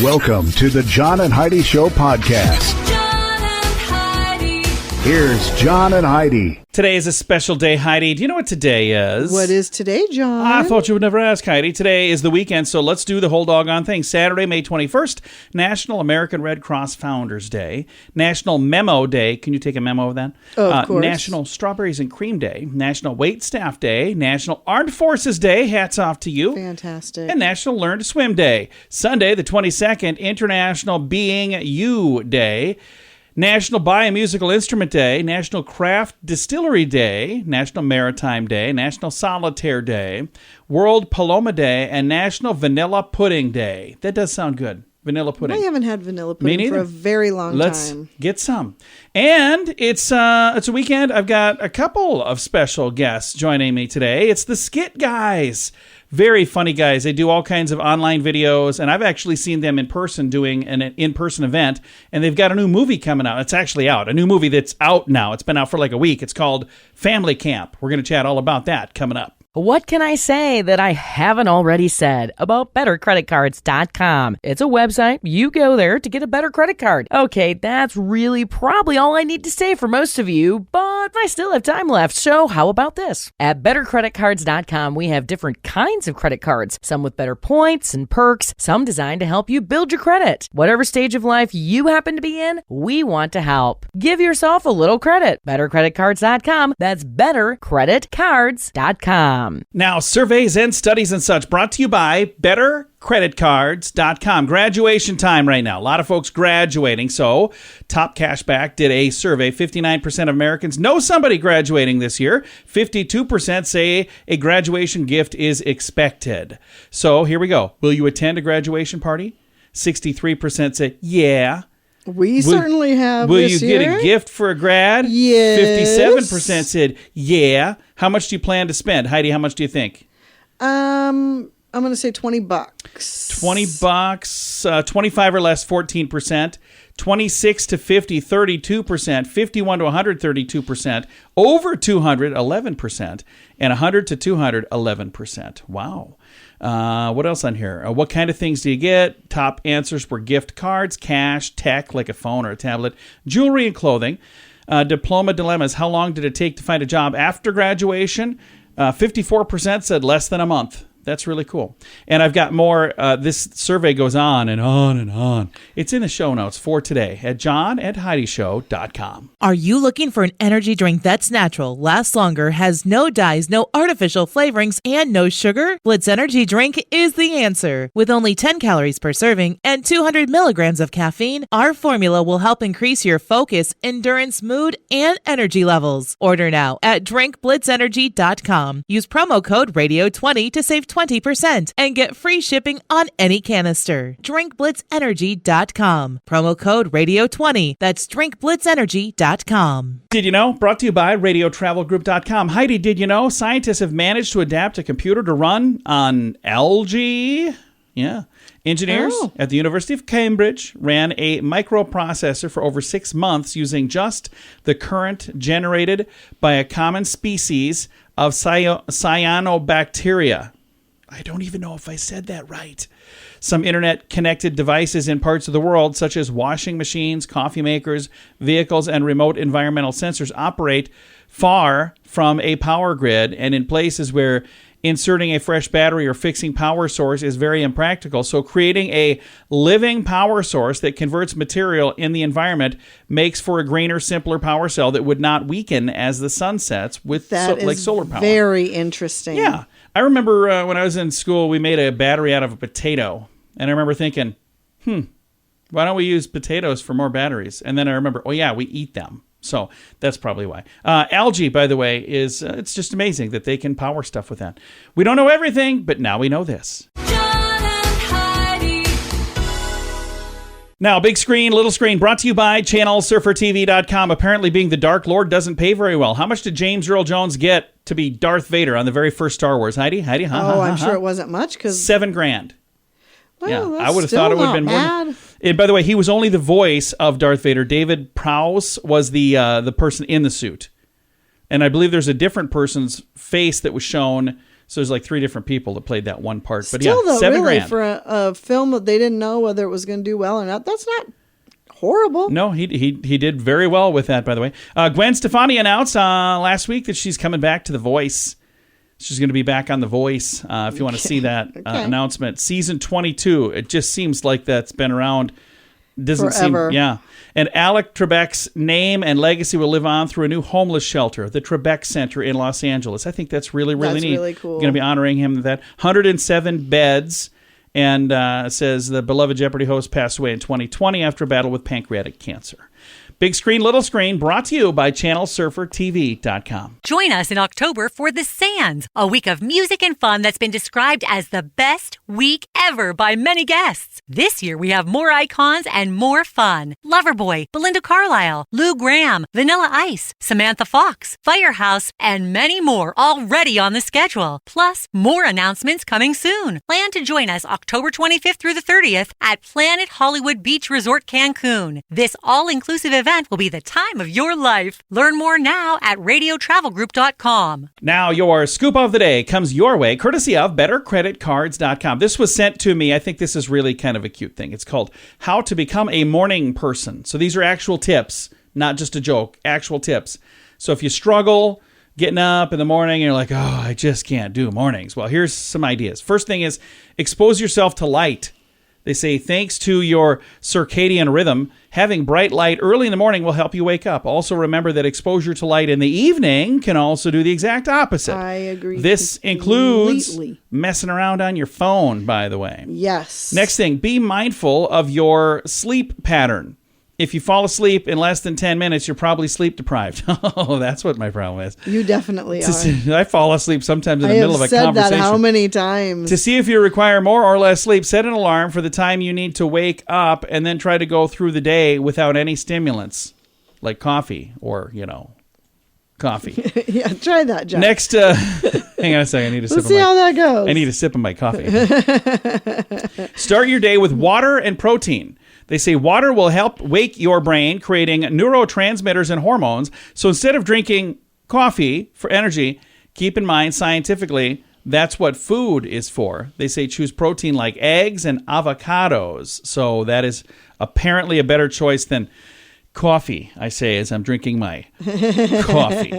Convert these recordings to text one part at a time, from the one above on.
Welcome to the John and Heidi Show podcast. John and Heidi. Here's John and Heidi. Today is a special day, Heidi. Do you know what today is? What is today, John? I thought you would never ask, Heidi. Today is the weekend, so let's do the whole doggone thing. Saturday, May 21st, National American Red Cross Founders Day. National Memo Day. Can you take a memo of that? Of course. National Strawberries and Cream Day. National Wait Staff Day. National Armed Forces Day. Hats off to you. Fantastic. And National Learn to Swim Day. Sunday, the 22nd, International Being You Day. National Buy a Musical Instrument Day, National Craft Distillery Day, National Maritime Day, National Solitaire Day, World Paloma Day, and National Vanilla Pudding Day. That does sound good. Vanilla pudding. I haven't had vanilla pudding for a very long Let's time. get some. And it's a weekend. I've got a couple of special guests joining me today. It's the Skit Guys. Very funny guys. They do all kinds of online videos, and I've actually seen them in person doing an in-person event, and they've got a new movie coming out. It's actually out. A new movie that's out now. It's been out for like a week. It's called Family Camp. We're going to chat all about that coming up. What can I say that I haven't already said about bettercreditcards.com? It's a website. You go there to get a better credit card. Okay, that's really probably all I need to say for most of you, but I still have time left, so how about this? At bettercreditcards.com, we have different kinds of credit cards, some with better points and perks, some designed to help you build your credit. Whatever stage of life you happen to be in, we want to help. Give yourself a little credit. Bettercreditcards.com. That's bettercreditcards.com. Now, surveys and studies and such brought to you by bettercreditcards.com. Graduation time right now. A lot of folks graduating. So Top Cashback did a survey. 59% of Americans know somebody graduating this year. 52% say a graduation gift is expected. So here we go. Will you attend a graduation party? 63% say yeah. We certainly have Will this you year. get a gift for a grad? Yes. 57% said yeah. How much do you plan to spend? Heidi, how much do you think? I'm going to say $20. $20, 25 or less, 14%. 26 to 50, 32%. 51 to 100, 32%. Over 200, 11%. And 100 to 200, 11%. Wow. What else on here? What kind of things do you get? Top answers were gift cards, cash, tech, like a phone or a tablet, jewelry and clothing. Diploma dilemmas. How long did it take to find a job after graduation? 54% said less than a month. That's really cool. And I've got more. This survey goes on and on and on. It's in the show notes for today at johnandheidishow.com. Are you looking for an energy drink that's natural, lasts longer, has no dyes, no artificial flavorings, and no sugar? Blitz Energy Drink is the answer. With only 10 calories per serving and 200 milligrams of caffeine, our formula will help increase your focus, endurance, mood, and energy levels. Order now at drinkblitzenergy.com. Use promo code RADIO20 to save 20% and get free shipping on any canister. drinkblitzenergy.com. Promo code RADIO20. That's drinkblitzenergy.com. Did you know? Brought to you by radiotravelgroup.com. Heidi, did you know? Scientists have managed to adapt a computer to run on algae. Yeah. Engineers at the University of Cambridge ran a microprocessor for over 6 months using just the current generated by a common species of cyanobacteria. I don't even know if I said that right. Some internet-connected devices in parts of the world, such as washing machines, coffee makers, vehicles, and remote environmental sensors, operate far from a power grid and in places where inserting a fresh battery or fixing power source is very impractical. So creating a living power source that converts material in the environment makes for a greener, simpler power cell that would not weaken as the sun sets with like solar power. Very interesting. Yeah. I remember when I was in school, we made a battery out of a potato. And I remember thinking, why don't we use potatoes for more batteries? And then I remember, oh yeah, we eat them. So that's probably why. Algae, by the way, is it's just amazing that they can power stuff with that. We don't know everything, but now we know this. John and Heidi. Now, big screen, little screen, brought to you by channelsurfertv.com. Apparently being the Dark Lord doesn't pay very well. How much did James Earl Jones get to be Darth Vader on the very first Star Wars? Heidi? I'm sure it wasn't much because $7,000. Well, I would have thought it would have been more. And by the way, he was only the voice of Darth Vader. David Prowse was the person in the suit. And I believe there's a different person's face that was shown So there's like 3 different people that played that one part. But Still, yeah, though, $7 really, grand. for a film that they didn't know whether it was going to do well or not, that's not horrible. No, he did very well with that, by the way. Gwen Stefani announced last week that she's coming back to The Voice. She's going to be back on The Voice, if you want to see that announcement. Season 22. It just seems like that's been around. Doesn't Forever. seem, yeah. And Alec Trebek's name and legacy will live on through a new homeless shelter, the Trebek Center in Los Angeles. I think that's really, really That's neat. really cool. Going to be honoring him with that. 107 beds. And says the beloved Jeopardy host passed away in 2020 after a battle with pancreatic cancer. Big Screen, Little Screen, brought to you by ChannelSurferTV.com. Join us in October for The Sands, a week of music and fun that's been described as the best week ever by many guests. This year we have more icons and more fun. Loverboy, Belinda Carlisle, Lou Gramm, Vanilla Ice, Samantha Fox, Firehouse, and many more already on the schedule. Plus, more announcements coming soon. Plan to join us October 25th through the 30th at Planet Hollywood Beach Resort Cancun. This all-inclusive event will be the time of your life. Learn more now at radiotravelgroup.com. Now your scoop of the day comes your way, courtesy of BetterCreditCards.com. This was sent to me. I think this is really kind of a cute thing. It's called How to Become a Morning Person. So these are actual tips, not just a joke, actual tips. So if you struggle getting up in the morning and you're like, oh, I just can't do mornings. Well, here's some ideas. First thing is expose yourself to light. They say thanks to your circadian rhythm, having bright light early in the morning will help you wake up. Also remember that exposure to light in the evening can also do the exact opposite. I agree. This includes messing around on your phone, by the way. Yes. Next thing, be mindful of your sleep pattern. If you fall asleep in less than 10 minutes, you're probably sleep deprived. Oh, that's what my problem is. You definitely are. I fall asleep sometimes in the middle of a I have said conversation. that how many times? To see if you require more or less sleep, set an alarm for the time you need to wake up and then try to go through the day without any stimulants, like coffee or, coffee. Yeah, try that, John. Next, hang on a second. I need a sip Let's see how that goes. I need a sip of my coffee. Start your day with water and protein. They say water will help wake your brain, creating neurotransmitters and hormones. So instead of drinking coffee for energy, keep in mind scientifically that's what food is for. They say choose protein like eggs and avocados. So that is apparently a better choice than coffee, I say, as I'm drinking my coffee.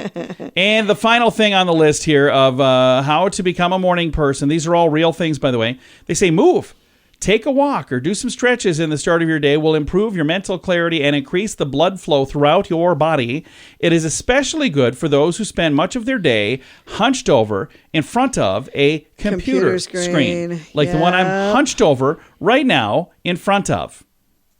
And the final thing on the list here of how to become a morning person. These are all real things, by the way. They say move. Take a walk or do some stretches in the start of your day will improve your mental clarity and increase the blood flow throughout your body. It is especially good for those who spend much of their day hunched over in front of a computer screen. Like the one I'm hunched over right now in front of,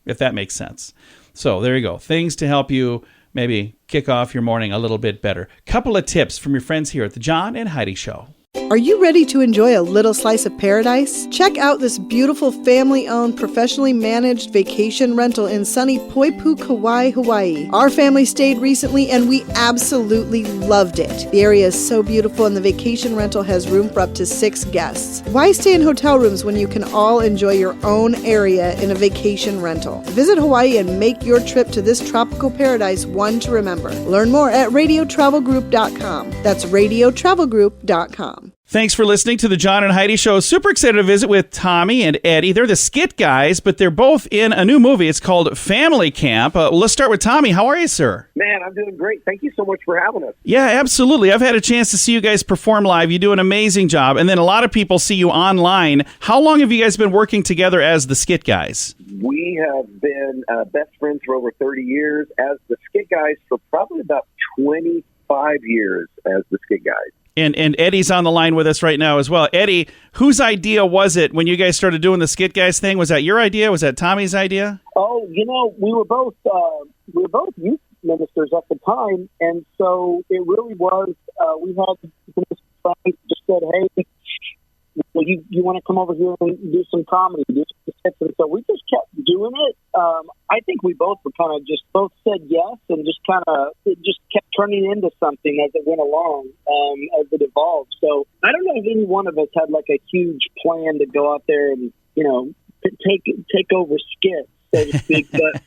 if that makes sense. So there you go. Things to help you maybe kick off your morning a little bit better. Couple of tips from your friends here at the John and Heidi Show. Are you ready to enjoy a little slice of paradise? Check out this beautiful family-owned, professionally managed vacation rental in sunny Poipu, Kauai, Hawaii. Our family stayed recently and we absolutely loved it. The area is so beautiful and the vacation rental has room for up to 6 guests. Why stay in hotel rooms when you can all enjoy your own area in a vacation rental? Visit Hawaii and make your trip to this tropical paradise one to remember. Learn more at radiotravelgroup.com. That's radiotravelgroup.com. Thanks for listening to the John and Heidi Show. Super excited to visit with Tommy and Eddie. They're the Skit Guys, but they're both in a new movie. It's called Family Camp. Let's start with Tommy. How are you, sir? Man, I'm doing great. Thank you so much for having us. Yeah, absolutely. I've had a chance to see you guys perform live. You do an amazing job. And then a lot of people see you online. How long have you guys been working together as the Skit Guys? We have been best friends for over 30 years, as the Skit Guys for probably about 25 years as the Skit Guys. And Eddie's on the line with us right now as well. Eddie, whose idea was it when you guys started doing the Skit Guys thing? Was that your idea? Was that Tommy's idea? Oh, we were both youth ministers at the time, and so it really was. We had this friend just said, "Hey, well, you want to come over here and do some comedy?" Do some skits. And so we just kept doing it. I think we both were kind of just both said yes, and just kind of it just kept turning into something as it went along, as it evolved. So I don't know if any one of us had like a huge plan to go out there and take over skits, so to speak, but.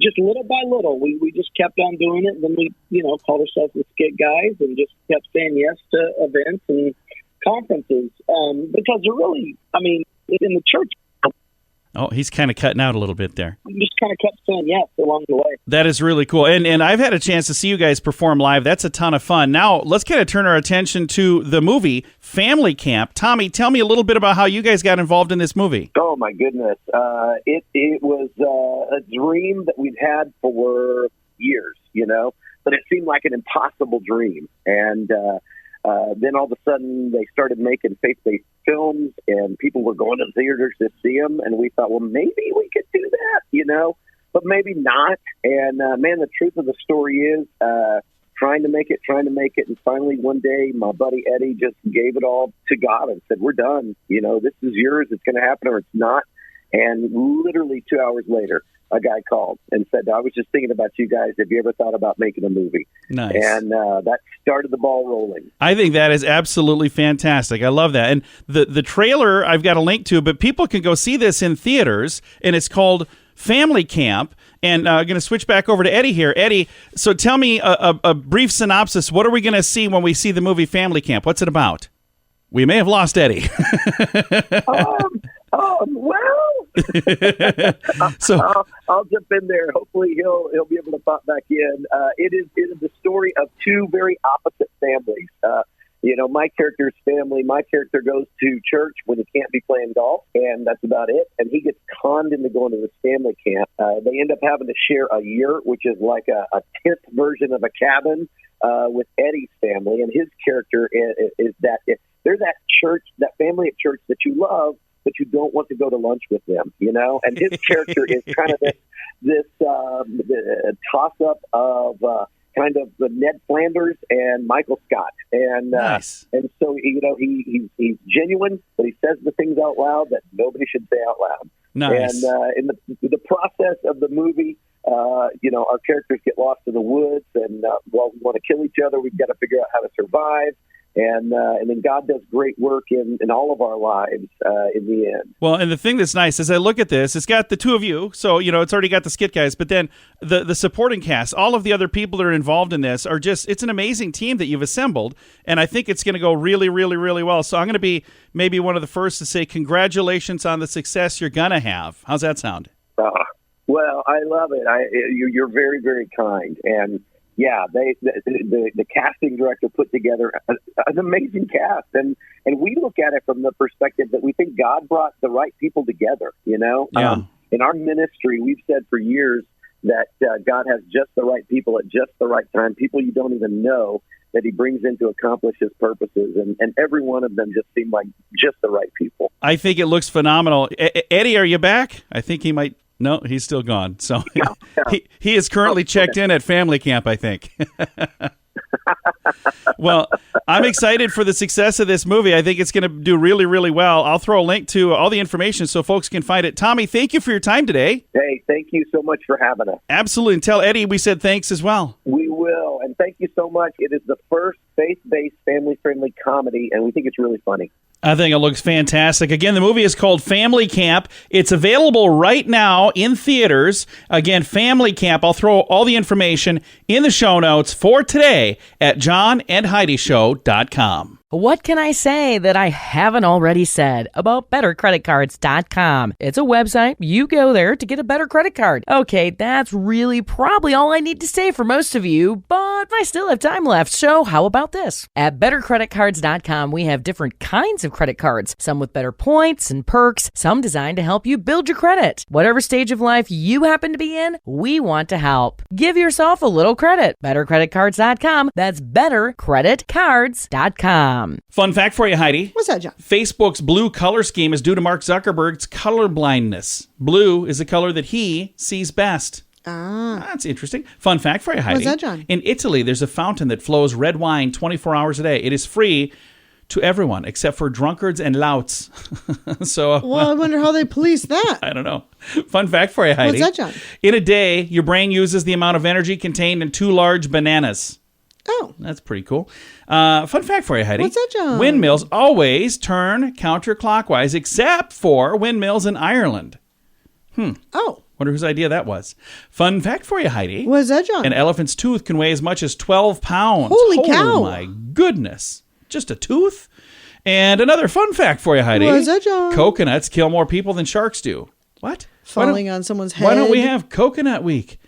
Just little by little, we just kept on doing it. And then we, called ourselves the Skit Guys and just kept saying yes to events and conferences because they're really, I mean, in the church, Oh, he's kind of cutting out a little bit there. we just kind of kept saying yes along the way. That is really cool. And I've had a chance to see you guys perform live. That's a ton of fun. Now, let's kind of turn our attention to the movie Family Camp. Tommy, tell me a little bit about how you guys got involved in this movie. Oh, my goodness. It was a dream that we'd had for years, but it seemed like an impossible dream. And then all of a sudden they started making faith-based films and people were going to the theaters to see them. And we thought, well, maybe we could do that, but maybe not. And man, the truth of the story is trying to make it. And finally one day my buddy Eddie just gave it all to God and said, we're done. This is yours. It's going to happen or it's not. And literally 2 hours later, a guy called and said, I was just thinking about you guys. Have you ever thought about making a movie? Nice. And that started the ball rolling. I think that is absolutely fantastic. I love that. And the trailer I've got a link to, but people can go see this in theaters, and it's called Family Camp. And I'm going to switch back over to Eddie here. Eddie, so tell me a brief synopsis. What are we going to see when we see the movie Family Camp? What's it about? We may have lost Eddie. So I'll jump in there. Hopefully he'll be able to pop back in. It is the story of two very opposite families. My character's family, my character goes to church when he can't be playing golf, and that's about it. And he gets conned into going to this family camp. They end up having to share a yurt, which is like a tent version of a cabin with Eddie's family. And his character is that they're that church, that family at church that you love, but you don't want to go to lunch with them, And his character is kind of this toss-up of kind of the Ned Flanders and Michael Scott. And nice. And so, he's genuine, but he says the things out loud that nobody should say out loud. Nice. And in the process of the movie, our characters get lost in the woods, and while we want to kill each other, we've got to figure out how to survive. And then God does great work in all of our lives in the end. Well, and the thing that's nice is I look at this, it's got the two of you, so, it's already got the Skit Guys, but then the supporting cast, all of the other people that are involved in this are just, it's an amazing team that you've assembled, and I think it's going to go really, really, really well. So I'm going to be maybe one of the first to say congratulations on the success you're going to have. How's that sound? Well, I love it. You're very, very kind. And yeah, the casting director put together an amazing cast, and we look at it from the perspective that we think God brought the right people together. Yeah. In our ministry, we've said for years that God has just the right people at just the right time, people you don't even know that He brings in to accomplish His purposes, and every one of them just seem like just the right people. I think it looks phenomenal. Eddie, are you back? I think he might. No, he's still gone. So he is currently checked in at Family Camp, I think. Well, I'm excited for the success of this movie. I think it's going to do really, really well. I'll throw a link to all the information so folks can find it. Tommy, thank you for your time today. Hey, thank you so much for having us. Absolutely. And tell Eddie we said thanks as well. We will. And thank you so much. It is the first faith-based, family-friendly comedy, and we think it's really funny. I think it looks fantastic. Again, the movie is called Family Camp. It's available right now in theaters. Again, Family Camp. I'll throw all the information in the show notes for today at johnandheidishow.com. What can I say that I haven't already said about bettercreditcards.com? It's a website. You go there to get a better credit card. Okay, that's really probably all I need to say for most of you, but I still have time left, so how about this? At bettercreditcards.com, we have different kinds of credit cards, some with better points and perks, some designed to help you build your credit. Whatever stage of life you happen to be in, we want to help. Give yourself a little credit. Bettercreditcards.com. That's bettercreditcards.com. Fun fact for you, Heidi. What's that, John? Facebook's blue color scheme is due to Mark Zuckerberg's color blindness. Blue is the color that he sees best. That's interesting. Fun fact for you, Heidi. What's that, John? In Italy, there's a fountain that flows red wine 24 hours a day. It is free to everyone except for drunkards and louts. So, Well, I wonder how they police that. I don't know. Fun fact for you, Heidi. What's that, John? In a day, your brain uses the amount of energy contained in 2 large bananas. Oh. That's pretty cool. Fun fact for you, Heidi. What's that, John? Windmills always turn counterclockwise, except for windmills in Ireland. Oh. Wonder whose idea that was. Fun fact for you, Heidi. What's that, John? An elephant's tooth can weigh as much as 12 pounds. Holy cow. Oh, my goodness. Just a tooth? And another fun fact for you, Heidi. What's that, John? Coconuts kill more people than sharks do. What? Falling on someone's head. Why don't we have Coconut Week?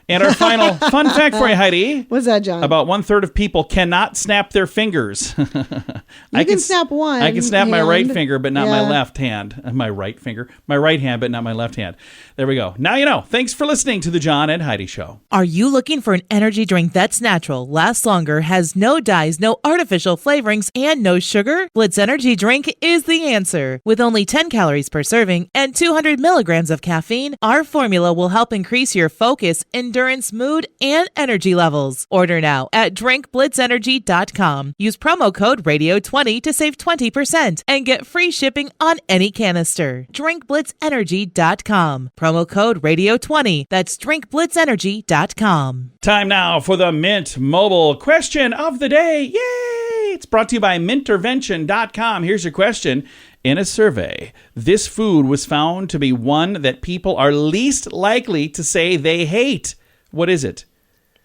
And our final fun fact for you, Heidi. What's that, John? About 1/3 of people cannot snap their fingers. You can snap one. I can snap my right hand. finger, but not my Yeah. left hand. My right finger. My right hand, but not my left hand. There we go. Now you know. Thanks for listening to the John and Heidi Show. Are you looking for an energy drink that's natural, lasts longer, has no dyes, no artificial flavorings, and no sugar? Blitz Energy Drink is the answer. With only 10 calories per serving and 200 milligrams of caffeine, our formula will help increase your focus, endurance, mood, and energy levels. Order now at drinkblitzenergy.com. Use promo code RADIO20 to save 20% and get free shipping on any canister. drinkblitzenergy.com. Promo code RADIO20. That's drinkblitzenergy.com. Time now for the Mint Mobile question of the day. Yay! It's brought to you by mintervention.com. Here's your question. In a survey, this food was found to be one that people are least likely to say they hate. What is it?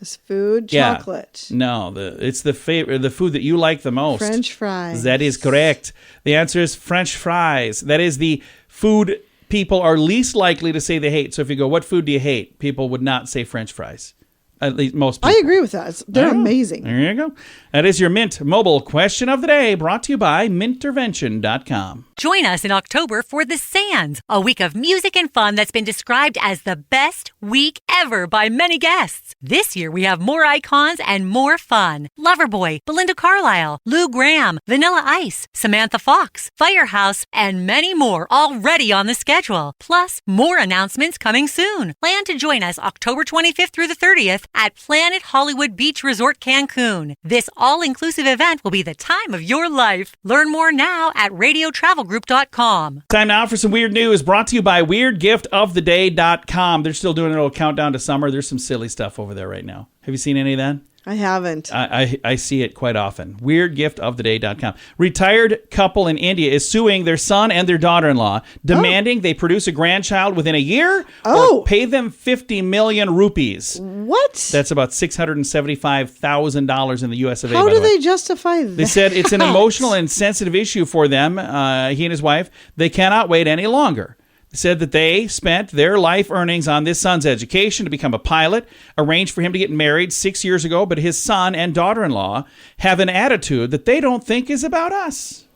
This food, Yeah. chocolate. No, it's the food that you like the most. French fries. That is correct. The answer is French fries. That is the food people are least likely to say they hate. So if you go, what food do you hate? People would not say French fries. At least most people. I agree with that. They're Oh, amazing. There you go. That is your Mint Mobile question of the day, brought to you by mintervention.com. Join us in October for The Sands, a week of music and fun that's been described as the best week ever by many guests. This year we have more icons and more fun. Loverboy, Belinda Carlisle, Lou Gramm, Vanilla Ice, Samantha Fox, Firehouse, and many more already on the schedule. Plus, more announcements coming soon. Plan to join us October 25th through the 30th at Planet Hollywood Beach Resort Cancun. This all-inclusive event will be the time of your life. Learn more now at radiotravelgroup.com. Time now for some weird news, brought to you by weirdgiftoftheday.com. They're still doing a little countdown to summer. There's some silly stuff over there right now. Have you seen any of that? I haven't. I see it quite often. Weirdgiftoftheday.com. Retired couple in India is suing their son and their daughter-in-law, demanding they produce a grandchild within a year or pay them 50 million rupees. What? That's about $675,000 in the US of A. How by do the way. they justify that? They said it's an emotional and sensitive issue for them, he and his wife. They cannot wait any longer. They said that they spent their life earnings on this son's education to become a pilot, arranged for him to get married 6 years ago, but his son and daughter-in-law have an attitude that they don't think is about us.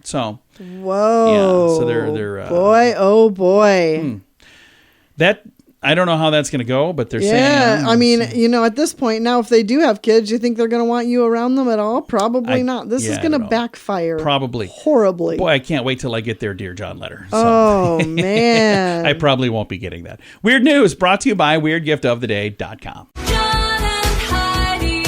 So, Whoa. yeah, so they're boy, oh boy. that I don't know how that's going to go, but they're saying. Yeah, I mean, at this point now, if they do have kids, you think they're going to want you around them at all? Probably not. This is I going to don't know. backfire. Probably. Horribly. Boy, I can't wait till I get their Dear John letter. So. Oh, man. I probably won't be getting that. Weird news brought to you by weirdgiftoftheday.com. John and Heidi.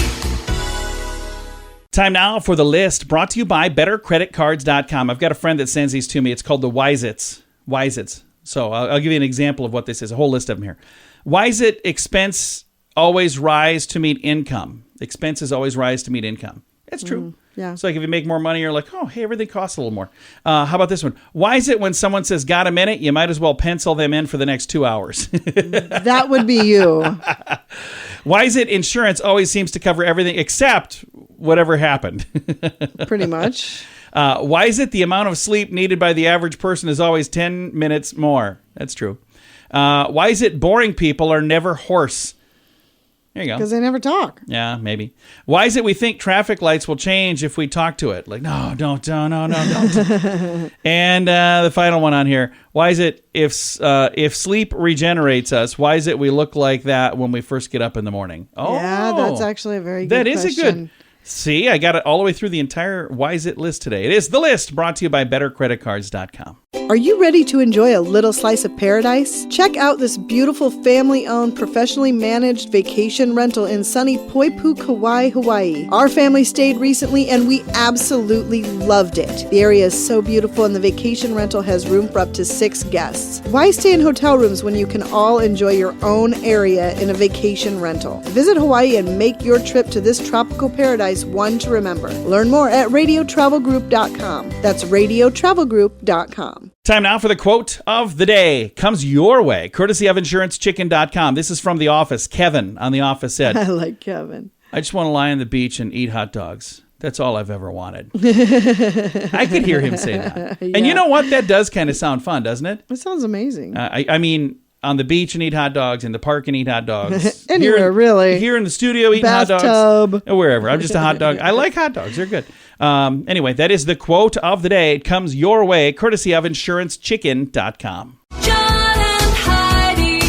Time now for the list brought to you by bettercreditcards.com. I've got a friend that sends these to me. It's called the Wise-Its. Wise-Its. So I'll give you an example of what this is. A whole list of them here. Wise-It expense always rise to meet income. Expenses always rise to meet income. That's true. Yeah. So like if you make more money, you're like, oh, hey, everything costs a little more. How about this one? Why is it when someone says, got a minute, you might as well pencil them in for the next 2 hours? That would be you. Why is it insurance always seems to cover everything except whatever happened? Pretty much. Why is it the amount of sleep needed by the average person is always 10 minutes more? That's true. Why is it boring people are never hoarse? There you go. Because they never talk. Yeah, maybe. Why is it we think traffic lights will change if we talk to it? Like, no, don't. And the final one on here. Why is it if sleep regenerates us, why is it we look like that when we first get up in the morning? Oh, Yeah, that's actually a very good that is question. a good. See, I got it all the way through the entire Why Is It list today. It is the list brought to you by bettercreditcards.com. Are you ready to enjoy a little slice of paradise? Check out this beautiful family-owned, professionally managed vacation rental in sunny Poipu, Kauai, Hawaii. Our family stayed recently and we absolutely loved it. The area is so beautiful and the vacation rental has room for up to 6 guests. Why stay in hotel rooms when you can all enjoy your own area in a vacation rental? Visit Hawaii and make your trip to this tropical paradise one to remember. Learn more at radiotravelgroup.com. That's radiotravelgroup.com. Time now for the quote of the day. Comes your way, courtesy of insurancechicken.com. This is from The Office. Kevin on The Office said, I like Kevin. I just want to lie on the beach and eat hot dogs. That's all I've ever wanted. I could hear him say that. And you know what? That does kind of sound fun, doesn't it? It sounds amazing. I mean, on the beach and eat hot dogs, in the park and eat hot dogs. Anywhere, really. Here in the studio eating hot dogs. Wherever. I'm just a hot dog. I like hot dogs. They're good. Anyway, that is the quote of the day. It comes your way, courtesy of InsuranceChicken.com. John and Heidi.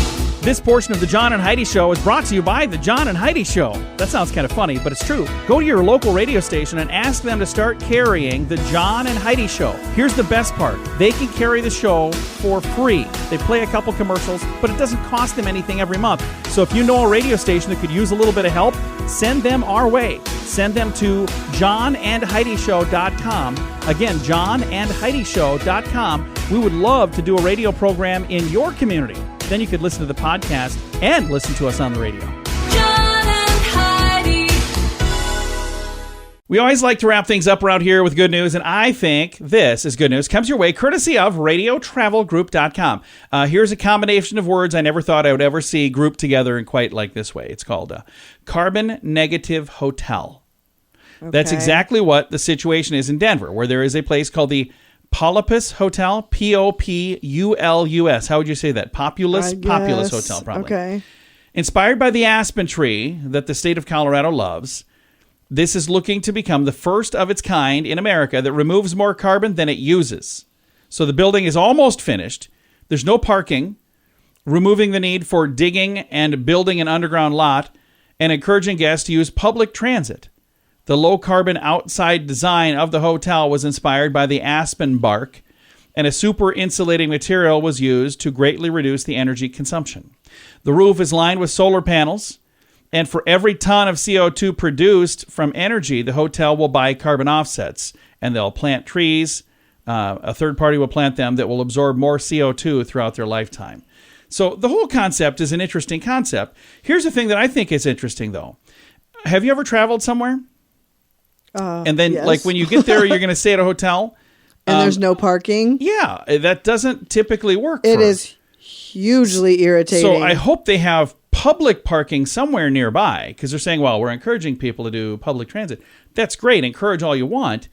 This portion of the John and Heidi Show is brought to you by the John and Heidi Show. That sounds kind of funny, but it's true. Go to your local radio station and ask them to start carrying the John and Heidi Show. Here's the best part. They can carry the show for free. They play a couple commercials, but it doesn't cost them anything every month. So if you know a radio station that could use a little bit of help, send them our way. Send them to johnandheidishow.com. Again, johnandheidishow.com. We would love to do a radio program in your community. Then you could listen to the podcast and listen to us on the radio. John and Heidi. We always like to wrap things up around here with good news, and I think this is good news. Comes your way courtesy of radiotravelgroup.com. Here's a combination of words I never thought I would ever see grouped together in quite like this way. It's called Carbon Negative Hotel. Okay. That's exactly what the situation is in Denver, where there is a place called the Populus Hotel, Populus. How would you say that? Populus Hotel, probably. Okay. Inspired by the aspen tree that the state of Colorado loves, this is looking to become the first of its kind in America that removes more carbon than it uses. So the building is almost finished. There's no parking, removing the need for digging and building an underground lot, and encouraging guests to use public transit. The low-carbon outside design of the hotel was inspired by the aspen bark, and a super insulating material was used to greatly reduce the energy consumption. The roof is lined with solar panels, and for every ton of CO2 produced from energy, the hotel will buy carbon offsets, and they'll plant trees. A third party will plant them that will absorb more CO2 throughout their lifetime. So the whole concept is an interesting concept. Here's the thing that I think is interesting, though. Have you ever traveled somewhere? And then, yes. like, when you get there, you're going to stay at a hotel. And there's no parking. Yeah, that doesn't typically work. It is hugely irritating. So I hope they have public parking somewhere nearby, because they're saying, well, we're encouraging people to do public transit. That's great. Encourage all you want.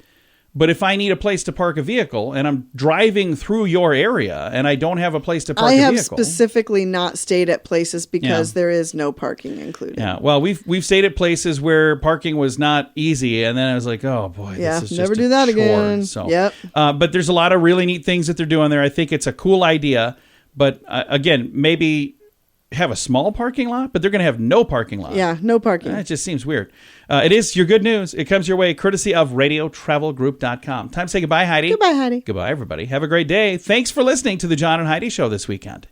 But if I need a place to park a vehicle and I'm driving through your area and I don't have a place to park a vehicle. I have specifically not stayed at places because there is no parking included. Yeah. Well, we've stayed at places where parking was not easy, and then I was like, oh boy, this is never just do a that chore. again. So, yep. But there's a lot of really neat things that they're doing there. I think it's a cool idea. But again, maybe have a small parking lot, but they're going to have no parking lot. Yeah, no parking. It just seems weird. It is your good news. It comes your way courtesy of radiotravelgroup.com. Time to say goodbye, Heidi. Goodbye, Heidi. Goodbye, everybody. Have a great day. Thanks for listening to the John and Heidi Show this weekend.